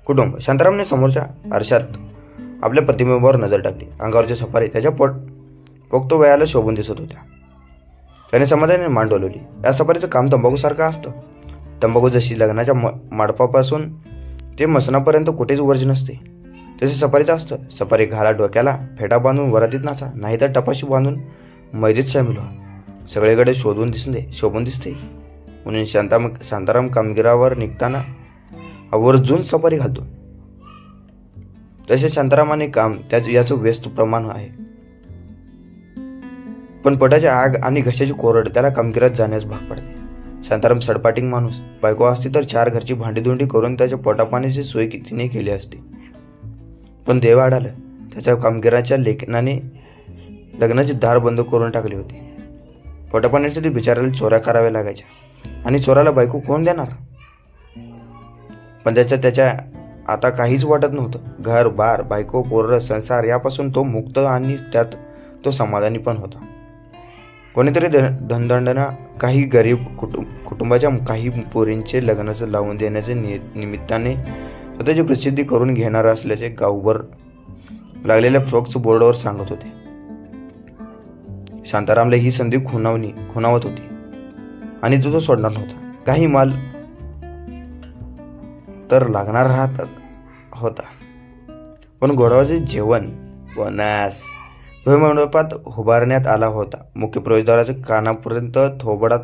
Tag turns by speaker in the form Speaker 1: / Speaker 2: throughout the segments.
Speaker 1: कुटुंब. शांतारामने समोरच्या आरशात आपल्या प्रतिबिंबावर नजर टाकली. अंगावरच्या सफारी त्याच्या पोक्त वयाला शोभून दिसत होत्या. त्याने समाधानाने मान डोलवली. या सफारीचं काम तंबाखूसारखं असतं. तंबाखू जशी लग्नाच्या माडपापासून ते मसनापर्यंत कुठेच वर्ज नसते, तसे सफारीचं असतं. सफारी घाला, डोक्याला फेटा बांधून वरातीत नाचा, नाहीतर टपाशी बांधून मैदीत सामील व्हा. सगळीकडे शोभून दिसते म्हणून शांताराम कामगिरावर निघताना आवर्जून सफारी घालतो. तसे शांतारामाने काम याचं व्यस्त प्रमाण आहे. पण पोटाची आग आणि घशाची कोरड त्याला कामगिरात जाण्यास भाग पडते. शांताराम सडपाटिंग माणूस. बायको असती तर 4 घरची भांडीधुंडी करून त्याच्या पोटापाण्याची सोय तिने केली असती. पण देव आडालं. त्याच्या कामगिराच्या लेखनाने लग्नाची दार बंद करून टाकली होती. पोटापाण्यासाठी बिचाराला चोऱ्या कराव्या लागायच्या आणि चोराला बायको कोण देणार. पण त्याच्या आता काहीच वाटत नव्हतं. घर, बार, बायको, पोरं, संसार यापासून तो मुक्त आणि त्यात तो समाधानी पण होता. कोणीतरी धनदंडना काही गरीब कुटुंबाच्या काही पोरींचे लग्नाचं लावून देण्याच्या निमित्ताने स्वतःची प्रसिद्धी करून घेणार असल्याचे गावभर लागलेल्या फ्लॉक्स बोर्डवर सांगत होते. शांतारामला ही संधी खुणावत होती आणि तो सोडणार नव्हता. काही माल तर लागणार राहत होता, पण गोडवाचे जेवण वनास भूमिमंडपात उभारण्यात आला होता. मुख्य प्रवेशद्वाराच्या कानापर्यंत थोबडात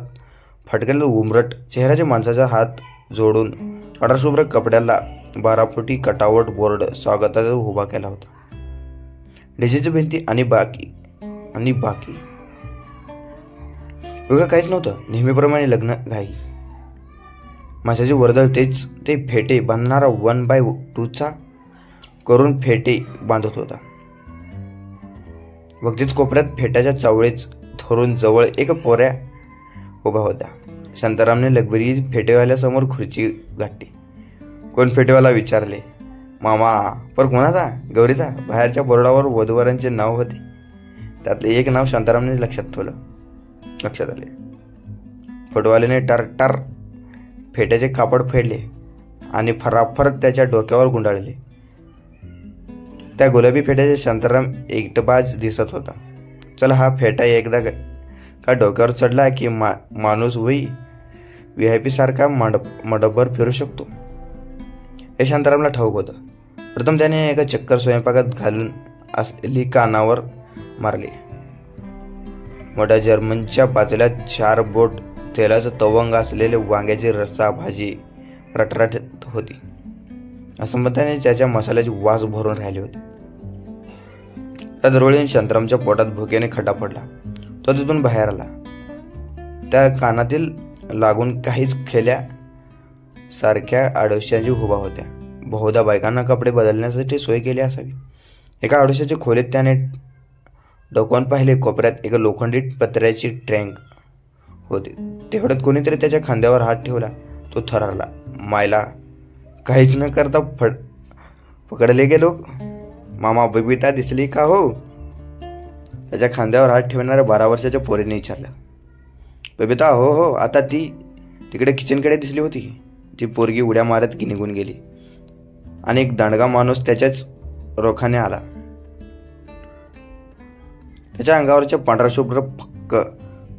Speaker 1: फटकेलं उमरट चेहऱ्याच्या माणसाचा हात जोडून पांढरशुभ्र कपड्याला 12 फुटी कटावट बोर्ड स्वागताचा उभा केला होता. डीजेची भिंती आणि बाकी वेगळं काहीच नव्हतं. नेहमीप्रमाणे लग्न घाई. माशाची वर्दळ ते फेटे बांधणारा 1x2 करून फेटे बांधत होता. वक्तीच कोपऱ्यात फेट्याच्या चावळीच धरून जवळ एक पोऱ्या उभा होता. शांतारामने लगबरी फेटेवाल्यासमोर खुर्ची गाठली. कोण फेटेवाला विचारले. मामा. पर कोणाचा? गौरीचा. बाहेरच्या बोर्डावर वधूवरांचे नाव होते. त्यातले एक नाव शांतारामने लक्षात आले. फोटोवाल्याने टार फेट्याचे कापड फेडले आणि फराफर त्याच्या डोक्यावर गुंडाळले. त्या गुलाबी फेट्याचे शांताराम एकटबाज दिसत होता. चला, हा फेटा एकदा का डोक्यावर चढला की माणूस VIP सारखा मडभर फिरू शकतो हे शांतारामला ठाऊक होतं. प्रथम त्याने एका चक्कर स्वयंपाकात घालून असलेली कानावर मारली. मोठ्या जर्मनच्या पातेल्यात 4 बोट तेलाचं तवंग असलेले वांग्याची रस्सा भाजी रटरटत होती. असंबद्धाने त्याच्या मसाल्याची वास भरून राहिली होती. त्या दरवळीने शांतारामच्या पोटात भुकेने खड्डा पडला. तो तिथून बाहेर आला. त्या कानातील लागून काहीच खेल्या सारख्या आडोश्यांची उभा होत्या. बहुधा बायकांना कपडे बदलण्यासाठी सोय केली असावी. एका आडोश्याच्या खोलीत त्याने डोकावून पाहिले. कोपऱ्यात एक लोखंडी पत्र्याची ट्रँक होती. तेवढ्यात कोणीतरी त्याच्या खांद्यावर हात ठेवला. तो थरारला. मायला, काहीच न करता पकडले गेलो. मामा, बबिता दिसली का हो? त्याच्या खांद्यावर हात ठेवणाऱ्या 12 वर्षाच्या पोरीने विचारलं. बबिता? हो. आता ती तिकडे किचनकडे दिसली होती. ती पोरगी उड्या मारत निघून गेली आणि एक दांडगा माणूस त्याच्याच रोखाने आला. त्याच्या अंगावरच्या पांढराशुभ्र फक्क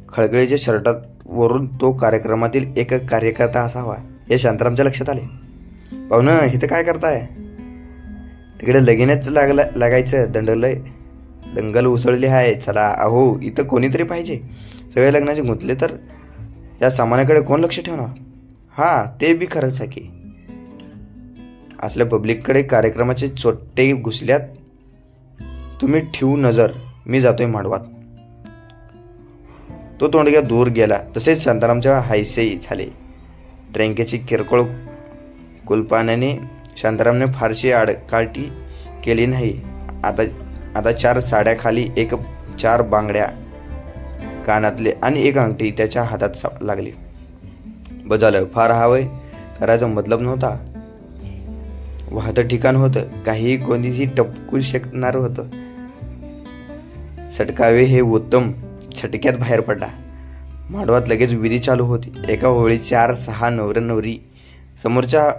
Speaker 1: खळखळीच्या शर्टावरून तो कार्यक्रमातील एक कार्यकर्ता असावा हे शांतारामच्या लक्षात आले. पाहुणं, इथं काय करताय? तिकडे लगीनच लागायचं. दंगल उसळली आहे. चला. अहो, इथं कोणीतरी पाहिजे. सगळे लग्नाचे गुंतले तर या सामानाकडे कोण लक्ष ठेवणार? हा, ते बी खरंच आहे की. असल्या पब्लिककडे कार्यक्रमाचे चोट्टे घुसल्यात. तुम्ही ठेवू नजर. मी जातोय मांडवात. तो तोंडग्या दूर गेला. तसेच शांतारामच्या हायसे झाले. ट्रँकेची किरकोळ कुलपाण्याने शांतारामने फारशी आडकाठी केली नाही. आता 4 साड्या खाली 4 बांगड्या कानातले आणि 1 अंगठी त्याच्या हातात लागली. बजालं. फार हवय करायचा मतलब नव्हता. वाहतं ठिकाण होतं. काहीही कोणीही टपकू शकणार होतं. सटकावे हे उत्तम छटक्यात बाहेर पडला. मांडवात लगेच विधी चालू होती. एका होळी 4-6 नवरी समोरच्या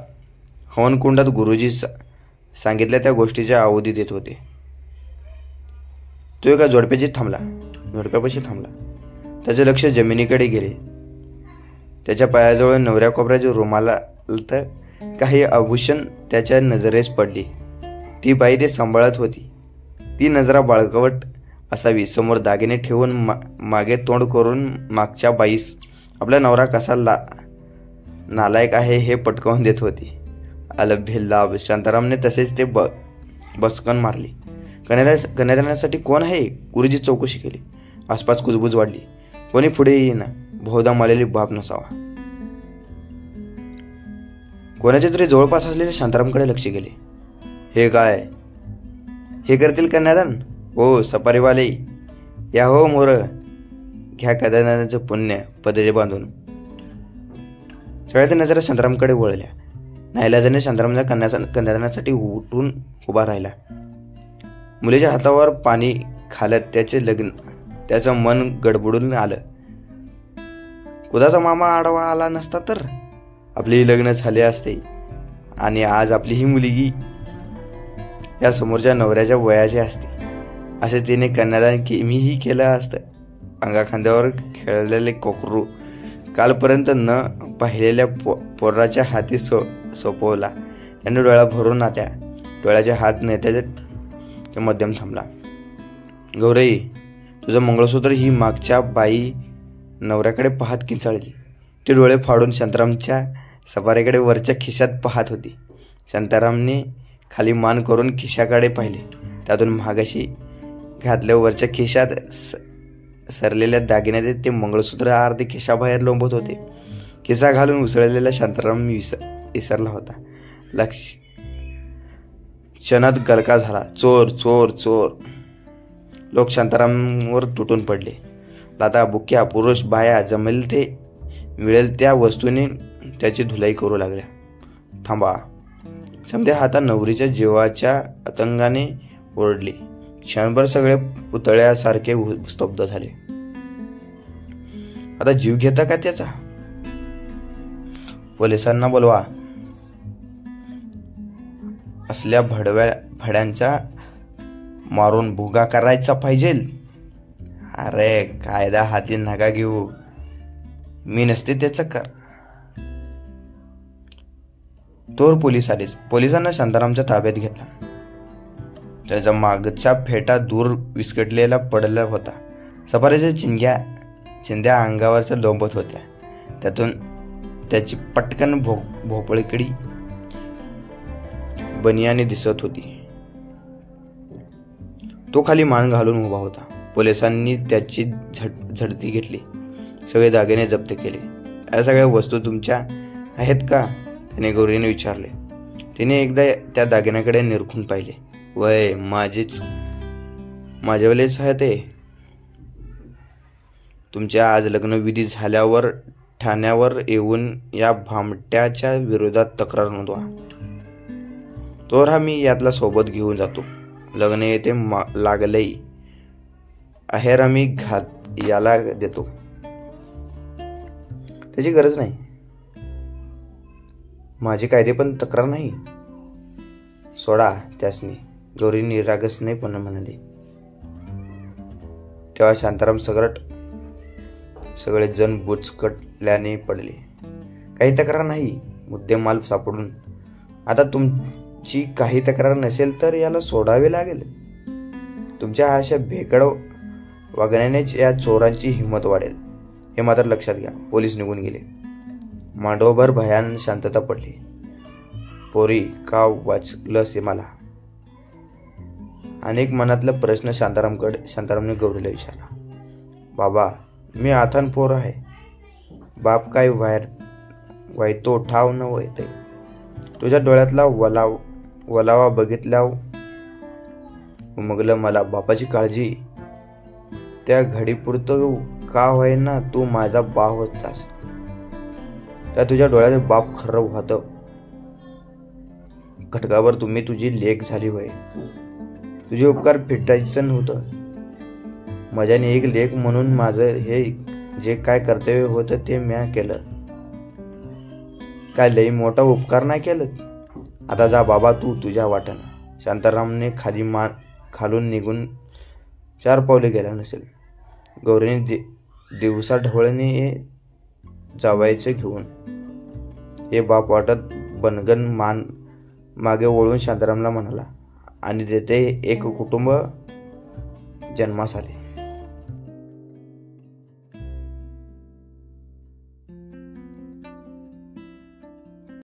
Speaker 1: हवनकुंडात गुरुजी सांगितल्या त्या गोष्टीच्या आहुती देत होते. तो एका जोडप्यापाशी थांबला. त्याचे लक्ष जमिनीकडे गेले. त्याच्या पायाजवळ नवऱ्या कोपऱ्याच्या रुमालात काही आभूषण त्याच्या नजरेस पडली. ती बाई ते सांभाळत होती. ती नजरा बाळकवट असावी. समोर दागिने ठेवून मागे तोंड करून मागच्या बाईस आपला नवरा कसा नालायक आहे हे पटकावून देत होती. अलभ्य लाभ. शांतारामने तसेच ते बसकन मारली. कन्यादानासाठी कोण आहे? गुरुजी चौकशी केली. आसपास कुजबूज वाढली. कोणी पुढे येईना. बहुधा मलेली बाप नसावा. कोणाच्या तरी जवळपास असलेल्या शांतारामकडे लक्ष गेले. हे काय? हे करतील कन्यादान? हो सफारीवाले या. हो मोर घ्या कन्यादानाचं पुण्य पदरी बांधून. सगळ्या नजरा शांतारामकडे वळल्या. नाईलाजाने शांतारामला कन्यादानासाठी उठून उभा राहिला. मुलीच्या हातावर पाणी खालत त्याचं मन गडबडून आलं. कुदाचा मामा आडवा आला नसता तर आपली लग्न झाले असते आणि आज आपली ही मुलगी या समोरच्या नवऱ्याच्या वयाची असते. असे तिने कन्यादान मीही केलं असतं. अंगाखांद्यावर खेळलेले कोकरू कालपर्यंत न पाहिलेल्या पोराच्या हाती सोपवला. त्याने डोळा भरून त्या डोळ्याच्या हात नेत्याच्या मध्यम थांबला. गौरई तुझं मंगळसूत्र ही मागच्या बाई नवऱ्याकडे पाहत किंचाळली. ती डोळे फाडून शांतारामच्या सफारीकडे वरच्या खिशात पाहत होती. शांतारामने खाली मान करून खिशाकडे पाहिले. त्यातून मागाशी घातल्या वरच्या खिशात सरलेल्या दागिन्याचे ते मंगळसूत्र अर्धे खिशाबाहेर लोंबत होते. खिसा घालून उसळलेला शांताराम विसरला होता. क्षणात गलका झाला. चोर चोर चोर. लोक शांतारामवर तुटून पडले. लाता बुक्या पुरुष बाया जमेल ते मिळेल त्या वस्तूने त्याची धुलाई करू लागल्या. थांबा. समध्या हातात नवरीच्या जीवाच्या आतंकाने ओरडली. क्षणभर सगळे पुतळ्यासारखे स्तब्ध झाले. आता जीव घेता का त्याचा? पोलिसांना बोलवा. असल्या भड्यांचा मारून भुगा करायचा पाहिजे. अरे कायदा हाती नका घेऊ. मी नसते त्याचं कर. तोर पोलीस आलेच. पोलिसांना शांतारामच्या ताब्यात घेतला. त्याचा मागचा फेटा दूर विस्कटलेला पडला होता. सफारीच्या चिंध्या अंगावरच्या लोंबत होत्या. त्यातून त्याची पटकन भोपळीकडी बनियाने दिसत होती. तो खाली मान घालून उभा होता. पोलिसांनी त्याची झडती घेतली. सगळे दागिने जप्त केले. या सगळ्या वस्तू तुमच्या आहेत का? त्याने गौरीने विचारले. तिने एकदा त्या दागिन्याकडे निरखून पाहिले. वय माझ्यावालेच आहे ते. तुमच्या आज लग्नविधी झाल्यावर ठाण्यावर येऊन या भामट्याच्या विरोधात तक्रार नोंदवा. तोर हा मी यातला सोबत घेऊन जातो. लग्न येते लागलंय. आहेर आम्ही याला देतो. त्याची गरज नाही. माझी कायदे पण तक्रार नाही. सोडा त्यासनी. गौरी निरागसने पण म्हणाली. तेव्हा शांताराम सगळे जण बुचकटल्याने पडले. काही तक्रार नाही. मुद्देमाल सापडून. आता तुमची काही तक्रार नसेल तर याला सोडावे लागेल. तुमच्या अशा भेकड वागण्यानेच या चोरांची हिंमत वाढेल हे मात्र लक्षात घ्या. पोलीस निघून गेले. मांडवभर भयान शांतता पडली. पोरी का वाचलंस मला? अनेक मनातला प्रश्न शांतारामने गौरीला विचारला. बाबा मी आथान पोर आहे. बाप काय वायतो ठाव न वैते. तुझ्या डोळ्यातला वलावा बघितल्या उमगलं मला बापाची काळजी. त्या घडीपुरतं का होईना तू माझा बाप होतास. त्या तुझ्या डोळ्यात बाप खरं होतं. खटकावर तुम्ही तुझी लेक झाली होय. तुझे उपकार फिटायचं नव्हतं. माझ्याने एक लेक म्हणून माझं हे जे काय कर्तव्य होतं ते म्या केलं. काय लई मोठा उपकार नाही केलं. आता जा बाबा तू तुझ्या वाटेनं. शांतारामने खालून निघून 4 पावले गेला नसेल. गौरीने दिवसा ढवळीने जावायचे घेऊन हे बाप वाटत बनगन मान मागे वळून शांतारामला म्हणाला, आणि तेथे एक कुटुंब जन्मास आले.